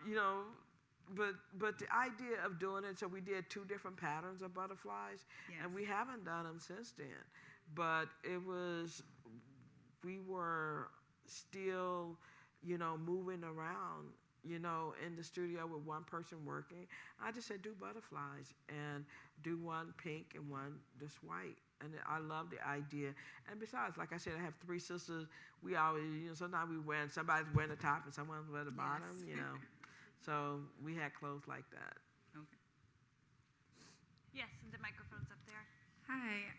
You know, but the idea of doing it, so we did 2 different patterns of butterflies, Yes. and we haven't done them since then. But we were still, you know, moving around in the studio with one person working, I just said, do butterflies and do one pink and one just white. And I love the idea. And besides, like I said, I have 3 sisters. We always, sometimes somebody's wearing the top and someone's wearing the bottom, So we had clothes like that. Okay. Yes, and the microphone's up there. Hi,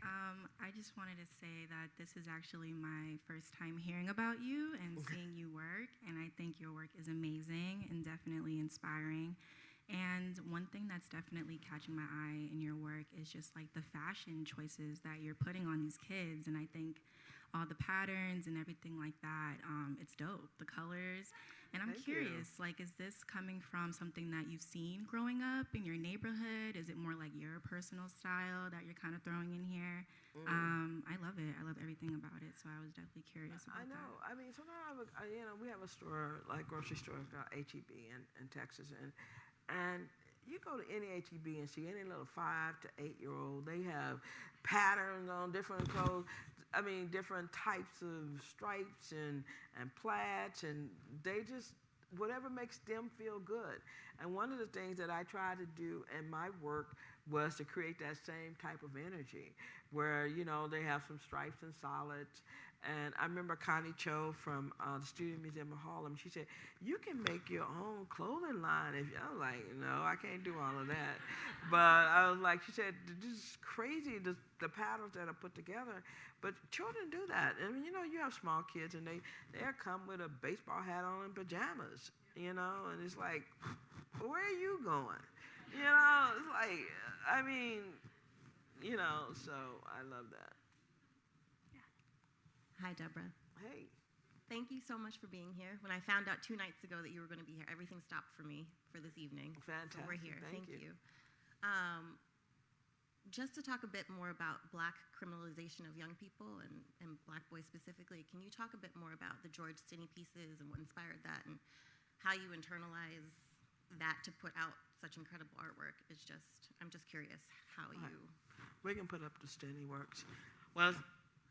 I just wanted to say that this is actually my first time hearing about you and seeing you work, and I think your work is amazing and definitely inspiring. And one thing that's definitely catching my eye in your work is just like the fashion choices that you're putting on these kids, and I think all the patterns and everything like that, it's dope, the colors. And I'm curious, like, is this coming from something that you've seen growing up in your neighborhood? Is it more like your personal style that you're kind of throwing in here? I love it. I love everything about it. So I was definitely curious about that. I know. I mean, sometimes, we have a store, like grocery store called H-E-B in Texas. And you go to any H-E-B and see any little 5 to 8-year-old, they have patterns on different clothes. I mean, different types of stripes and plaids, and they just, whatever makes them feel good. And one of the things that I try to do in my work was to create that same type of energy where, they have some stripes and solids. And I remember Connie Cho from the Studio Museum of Harlem, she said, you can make your own clothing line. I was like, no, I can't do all of that. But I was like, she said, this is crazy, the patterns that are put together. But children do that. I mean, you have small kids, and they'll come with a baseball hat on and pajamas, and it's like, where are you going? It's like, I mean, so I love that. Hi, Deborah. Hey. Thank you so much for being here. When I found out 2 nights ago that you were going to be here, everything stopped for me for this evening. Fantastic. So we're here. Thank you. Just to talk a bit more about Black criminalization of young people and Black boys specifically, can you talk a bit more about the George Stinney pieces and what inspired that and how you internalize that to put out such incredible artwork? I'm just curious how you... We can put up the Stinney works. Well,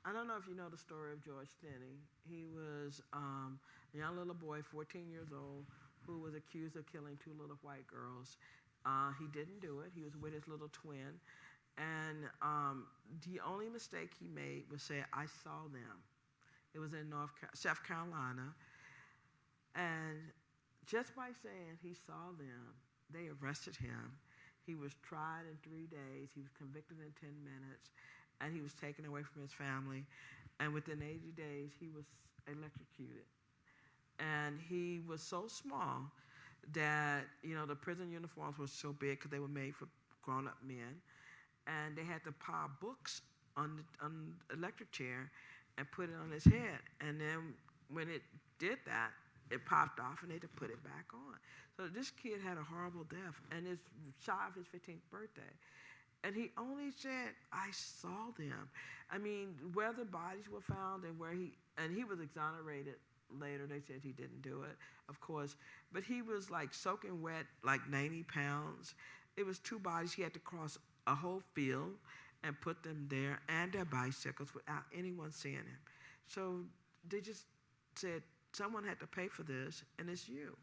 I don't know if you know the story of George Stinney. He was a young little boy, 14 years old, who was accused of killing 2 little white girls. He didn't do it. He was with his little twin. And the only mistake he made was say, I saw them. It was in South Carolina. And just by saying he saw them, they arrested him. He was tried in 3 days. He was convicted in 10 minutes. And he was taken away from his family. And within 80 days, he was electrocuted. And he was so small that, the prison uniforms were so big because they were made for grown-up men. And they had to pile books on the electric chair and put it on his head. And then when it did that, it popped off and they had to put it back on. So this kid had a horrible death, and it's shy of his 15th birthday. And he only said, I saw them. I mean, where the bodies were found and he was exonerated later. They said he didn't do it, of course. But he was like soaking wet, like 90 pounds. It was 2 bodies. He had to cross a whole field and put them there and their bicycles without anyone seeing him. So they just said, someone had to pay for this, and it's you.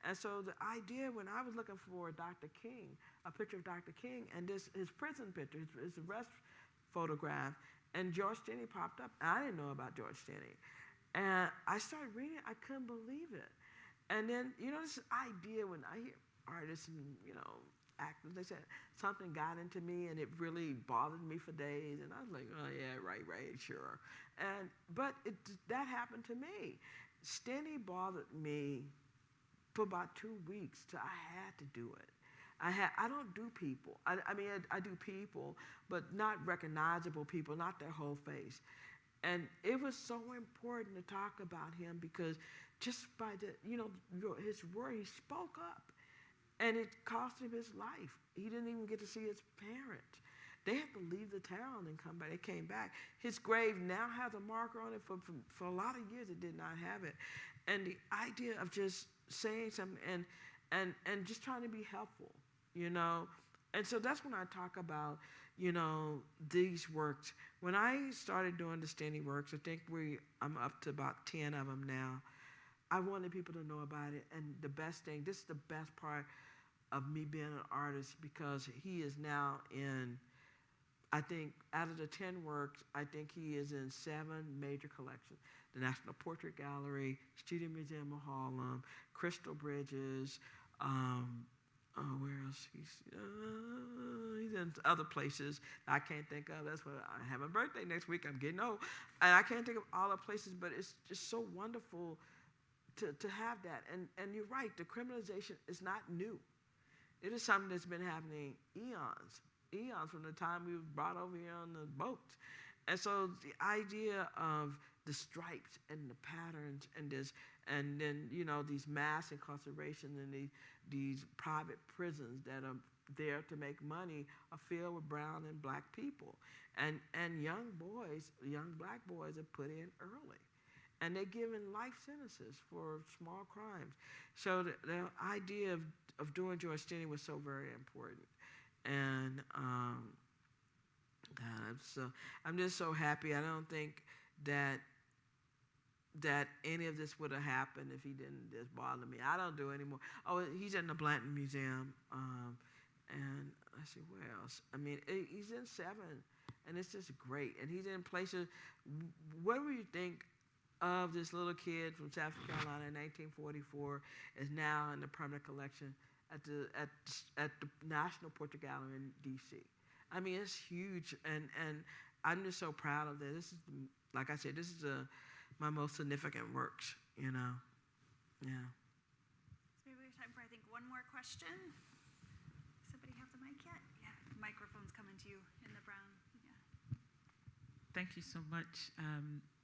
And so the idea, when I was looking for Dr. King, a picture of Dr. King, and his prison picture, his arrest photograph, and George Stinney popped up. I didn't know about George Stinney. And I started reading it. I couldn't believe it. And then, this idea when I hear artists and, actors, they said something got into me and it really bothered me for days. And I was like, oh, yeah, right, sure. But that happened to me. Stinney bothered me for about 2 weeks till I had to do it. I don't do people. I mean, I do people, but not recognizable people, not their whole face. And it was so important to talk about him because just by his word, he spoke up. And it cost him his life. He didn't even get to see his parents. They had to leave the town and come back. They came back. His grave now has a marker on it. For a lot of years, it did not have it. And the idea of just saying something and just trying to be helpful, And so that's when I talk about, these works. When I started doing the Stinney works, I think I'm up to about 10 of them now. I wanted people to know about it. And the best thing, this is the best part of me being an artist, because he is now in, I think out of the 10 works, I think he is in 7 major collections. The National Portrait Gallery, Studio Museum of Harlem, Crystal Bridges, where else? He's in other places I can't think of. That's what I have a birthday next week. I'm getting old. And I can't think of all the places, but it's just so wonderful to have that. And you're right, the criminalization is not new. It is something that's been happening eons from the time we were brought over here on the boats. And so the idea of the stripes and the patterns and this, and then, you know, these mass incarceration and these private prisons that are there to make money are filled with brown and black people. And young boys, young black boys are put in early. And they're given life sentences for small crimes. So the idea of doing George Stinney was so very important. And God, I'm just so happy. I don't think that any of this would have happened if he didn't just bother me. I don't do it anymore. Oh, he's in the Blanton Museum. And let's see, where else? I mean, he's in 7, and it's just great. And he's in places. What do you think of this little kid from South Carolina in 1944 is now in the permanent collection at the National Portrait Gallery in D.C.? I mean, it's huge, and I'm just so proud of this. This is, like I said, this is my most significant works, you know. Yeah. So maybe we have time for, I think, one more question. Does somebody have the mic yet? Yeah, the microphone's coming to you in the brown. Yeah. Thank you so much,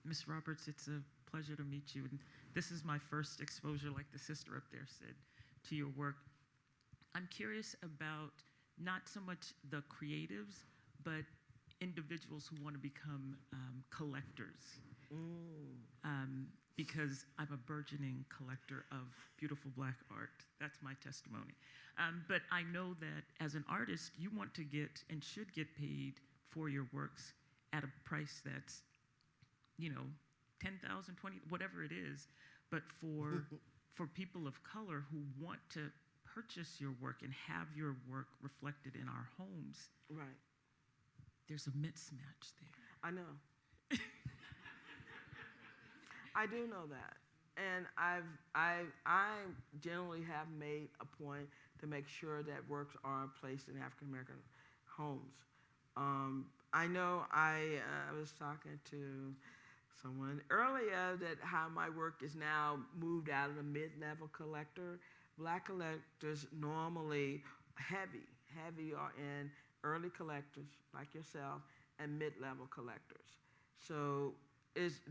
Ms. Roberts. It's a pleasure to meet you. And this is my first exposure, like the sister up there said, to your work. I'm curious about not so much the creatives, but individuals who want to become collectors. Because I'm a burgeoning collector of beautiful black art. That's my testimony. But I know that as an artist, you want to get and should get paid for your works at a price that's, you know, 10,000, 20, whatever it is. But for people of color who want to purchase your work and have your work reflected in our homes, right, there's a mismatch there. I know. I do know that, and I generally have made a point to make sure that works are placed in African American homes. I know I was talking to someone earlier that how my work is now moved out of the mid-level collector. Black collectors normally heavy are in early collectors like yourself and mid-level collectors. So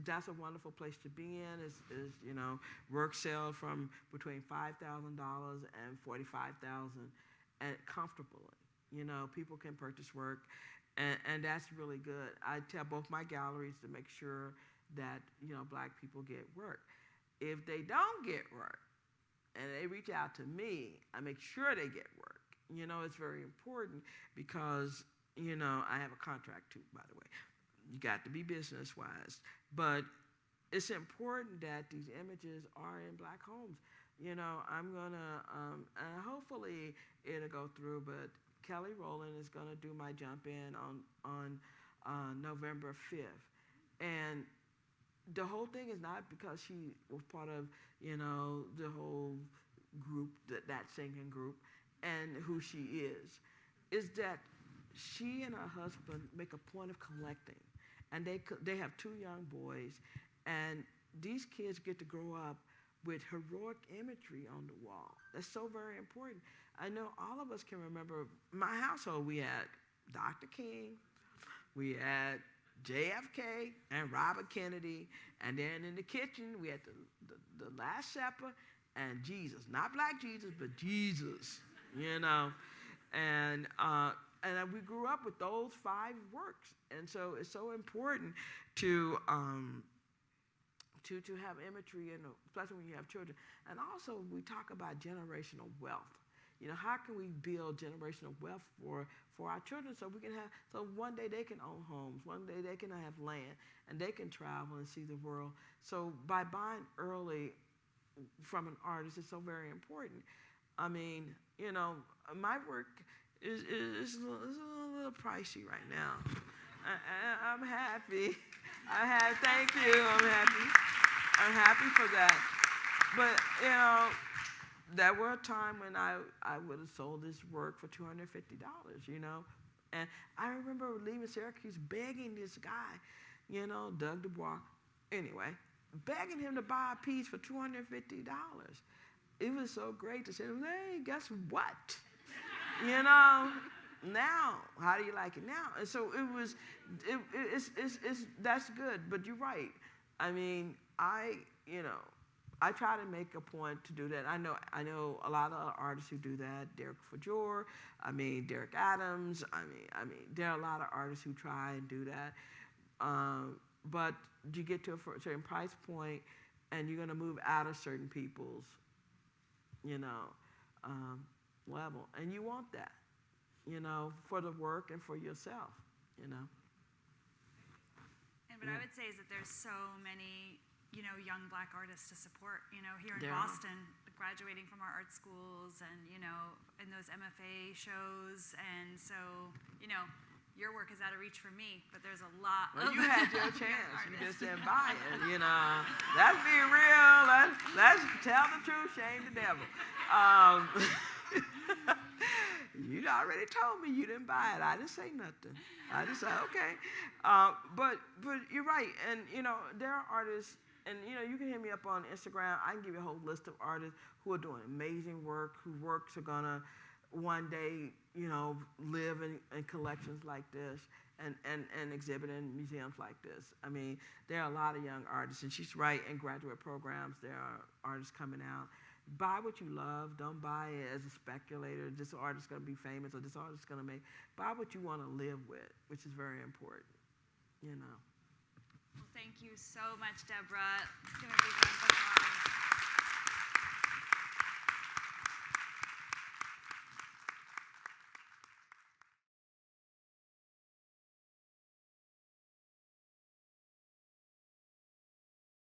that's a wonderful place to be in. Is you know, work sell from between $5,000 and $45,000, and comfortably. You know, people can purchase work, and that's really good. I tell both my galleries to make sure that, you know, black people get work. If they don't get work, and they reach out to me, I make sure they get work. You know, it's very important because, you know, I have a contract too, by the way. You got to be business-wise. But it's important that these images are in black homes. You know, I'm going to, hopefully it'll go through, but Kelly Rowland is going to do my jump in on November 5th. And the whole thing is not because she was part of, you know, the whole group, that singing group, and who she is that she and her husband make a point of collecting. And they have 2 young boys, and these kids get to grow up with heroic imagery on the wall. That's so very important. I know all of us can remember my household. We had Dr. King, we had JFK and Robert Kennedy, and then in the kitchen we had the Last Supper and Jesus, not Black Jesus, but Jesus, you know, and we grew up with those 5 works, and so it's so important to have imagery, especially when you have children. And also, we talk about generational wealth. You know, how can we build generational wealth for our children so we can have, so one day they can own homes, one day they can have land, and they can travel and see the world. So by buying early, from an artist is so very important. I mean, you know, my work is a little pricey right now. I'm happy. Thank you. I'm happy for that. But, you know, there were a time when I would have sold this work for $250, you know. And I remember leaving Syracuse begging this guy, you know, Doug Dubois, anyway, begging him to buy a piece for $250. It was so great to say, hey, guess what? You know, now, how do you like it now? And so that's good, but you're right. I mean, I try to make a point to do that. I know a lot of artists who do that. Derek Fajor, Derek Adams. There are a lot of artists who try and do that. But you get to a certain price point, and you're going to move out of certain people's, you know, level, and you want that, you know, for the work and for yourself, you know. And what I would say is that there's so many, you know, young Black artists to support, you know, here in There Boston, graduating from our art schools and, you know, in those MFA shows. And so, you know, your work is out of reach for me, but there's a lot Well, of you had your chance. artists. You just didn't buy it, you know. Let's be real. Let's tell the truth, shame the devil. You already told me you didn't buy it. I didn't say nothing. I just said, okay. But you're right. And, you know, there are artists, and, you know, you can hit me up on Instagram. I can give you a whole list of artists who are doing amazing work, whose works are going to one day, you know, live in collections like this and exhibit in museums like this. I mean, there are a lot of young artists, and she's right, in graduate programs, there are artists coming out. Buy what you love. Don't buy it as a speculator. This artist's going to be famous or this artist's going to make. Buy what you want to live with, which is very important, you know. Well, thank you so much, Deborah. Let's give a big round of applause.